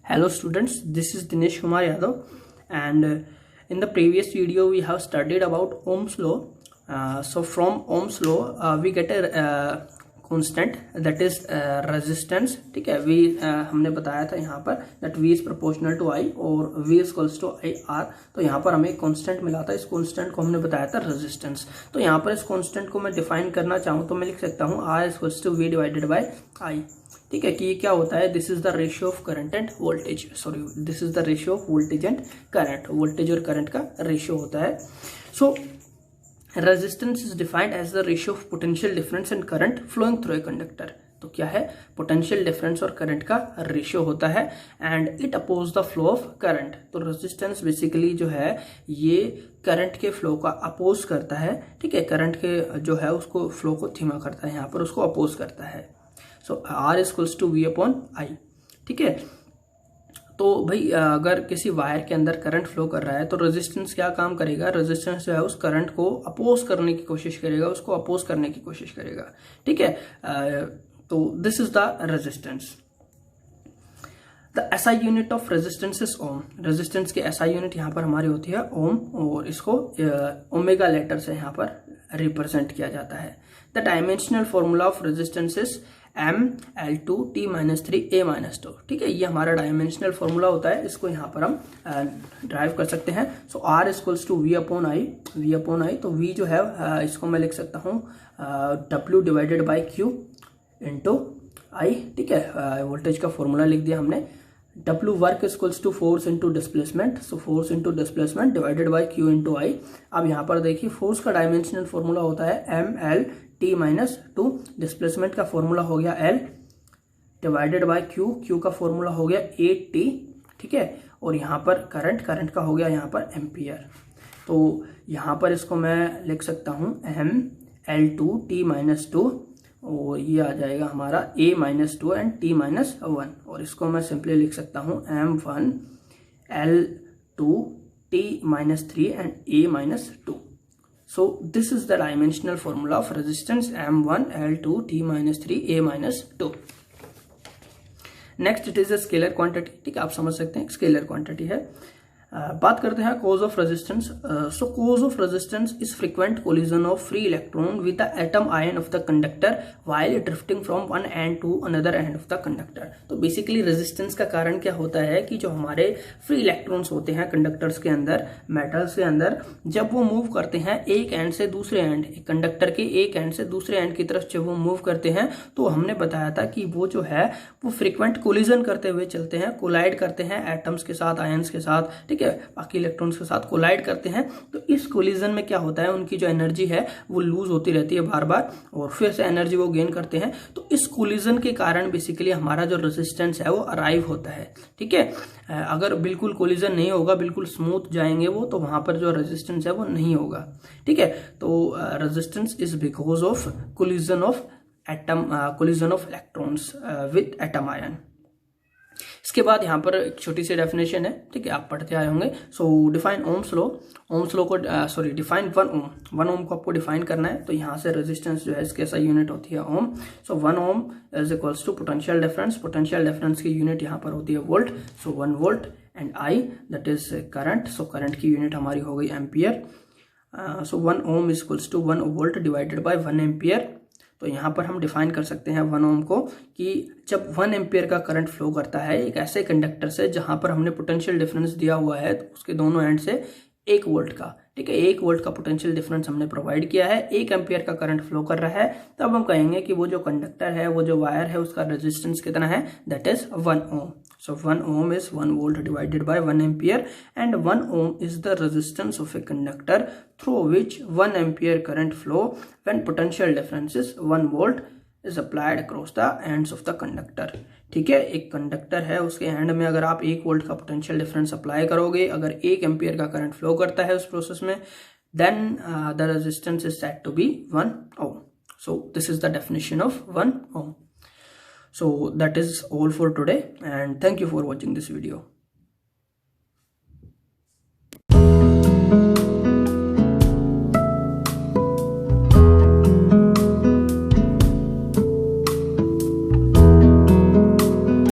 Hello students, this is Dinesh Kumar Yadav, and in the previous video we have studied about Ohm's law. So from Ohm's law we get a constant, that is resistance. ठीक है, V हमने बताया था यहाँ पर that V is proportional to I और V is equals to IR. तो यहाँ पर हमें एक constant मिला था, इस constant को हमने बताया था resistance. तो यहाँ पर इस constant को मैं define करना चाहूँ तो मैं लिख सकता हूँ R is equals to V divided by I. ठीक है, कि ये क्या होता है, this is the ratio of current and voltage, sorry this is the ratio of voltage and current, voltage और करंट का रेशियो होता है. So resistance is defined as the ratio of potential difference and current flowing through a conductor. तो क्या है, potential difference और current का ratio होता है and it oppose the flow of current. तो रेजिस्टेंस बेसिकली जो है ये करंट के फ्लो का अपोज करता है. ठीक है, करंट के जो है उसको फ्लो को धीमा करता है, यहाँ पर उसको अपोज करता है. So R is equals to V upon I. ठीक है, तो भाई अगर किसी वायर के अंदर करंट फ्लो कर रहा है तो रेजिस्टेंस क्या काम करेगा, रेजिस्टेंस जो है उस करंट को अपोज करने की कोशिश करेगा, उसको अपोज करने की कोशिश करेगा. ठीक है, तो this is the resistance. The SI unit of resistance is ohm. Resistance की SI यूनिट यहाँ पर हमारी होती है ओम और इसको ओमेगा लेटर से यहाँ पर रिप्रेजेंट किया जाता है. The dimensional formula of resistance is M(L2T-3A-2). ठीक है, ये हमारा डायमेंशनल फॉर्मूला होता है, इसको यहाँ पर हम ड्राइव कर सकते हैं. So R equals to V upon I. तो V जो है इसको मैं लिख सकता हूँ W divided by Q into I. ठीक है, वोल्टेज का फॉर्मूला लिख दिया हमने. W work equals to force into displacement, so force into displacement divided by Q into I. अब यहाँ पर देखिए फोर्स का डायमेंशनल फॉर्मूला होता है ML(T-2). डिस्प्लेसमेंट का फॉर्मूला हो गया L डिवाइडेड बाय Q का फॉर्मूला हो गया 8T. ठीक है, और यहाँ पर करंट का हो गया यहाँ पर एम्पियर. तो यहाँ पर इसको मैं लिख सकता हूँ ML2T-2 और ये आ जाएगा हमारा A-2 एंड T-1 और इसको मैं सिंपली लिख सकता हूँ M1L2T-3 and A-2. So this is the dimensional formula of resistance M1L2T-3 A-2. Next it is a scalar quantity. ठीक है, आप समझ सकते हैं स्केलर क्वांटिटी है. बात करते हैं cause of resistance. So cause of resistance is frequent collision of free electron with the atom ion of the conductor while drifting from one end to another end of the conductor. तो basically resistance का कारण क्या होता है कि जो हमारे free electrons होते हैं कंडक्टर्स के अंदर, मेटल्स के अंदर, जब वो मूव करते हैं एक एंड से दूसरे एंड, कंडक्टर के एक एंड से दूसरे एंड की तरफ जब वो मूव करते हैं तो हमने बताया था कि वो जो है वो फ्रीक्वेंट कोलिजन करते हुए चलते हैं, कोलाइड करते हैं एटम्स के साथ, आयंस के साथ. ठीक है, बाकी इलेक्ट्रॉन्स के साथ कोलाइड करते हैं. तो इस कोलिजन में क्या होता है, उनकी जो एनर्जी है वो लूज होती रहती है बार बार और फिर से एनर्जी वो गेन करते हैं. तो इस कोलिजन के कारण बेसिकली हमारा जो रेजिस्टेंस है वो अराइव होता है. ठीक है, अगर बिल्कुल कोलिजन नहीं होगा, बिल्कुल स्मूथ जाएंगे वो, तो वहां पर जो रेजिस्टेंस है वो नहीं होगा. ठीक है, तो resistance is because of collision of atom, collision of electrons with atom ion. इसके बाद यहाँ पर एक छोटी सी डेफिनेशन है. ठीक है, आप पढ़ते आए होंगे. सो define Ohm's law. Ohm's law को डिफाइन 1 ओम को आपको डिफाइन करना है. तो यहाँ से रेजिस्टेंस जो है इसके SI यूनिट होती है ohm. So 1 ohm is equals to potential difference. Potential difference की यूनिट यहाँ पर होती है volt. So 1 volt and I that is current. So current की यूनिट हमारी हो गई ampere. So 1 ohm is equals to 1 volt divided by 1 ampere. तो यहाँ पर हम डिफाइन कर सकते हैं 1 ओम को कि जब 1 एम्पियर का करंट फ्लो करता है एक ऐसे कंडक्टर से जहां पर हमने पोटेंशियल डिफरेंस दिया हुआ है तो उसके दोनों एंड से 1 वोल्ट का, ठीक है, 1 वोल्ट का पोटेंशियल डिफरेंस हमने प्रोवाइड किया है, 1 एम्पियर का करंट फ्लो कर रहा है, तब हम कहेंगे कि वो जो कंडक्टर है, वो जो वायर है, उसका रेजिस्टेंस कितना है, that is 1 ohm. So 1 ohm is 1 volt divided by 1 ampere and 1 ohm is the resistance of a conductor through which 1 ampere current flow when potential difference is 1 volt is applied across the ends of the conductor. ठीक है, एक conductor है, उसके and में अगर आप 1 volt का potential difference apply करोगे, अगर 1 एम्पियर का करंट फ्लो करता है उस प्रोसेस में, then the resistance is said to be 1 ohm. So this is the definition of 1 ohm. So that is all for today and thank you for watching this video.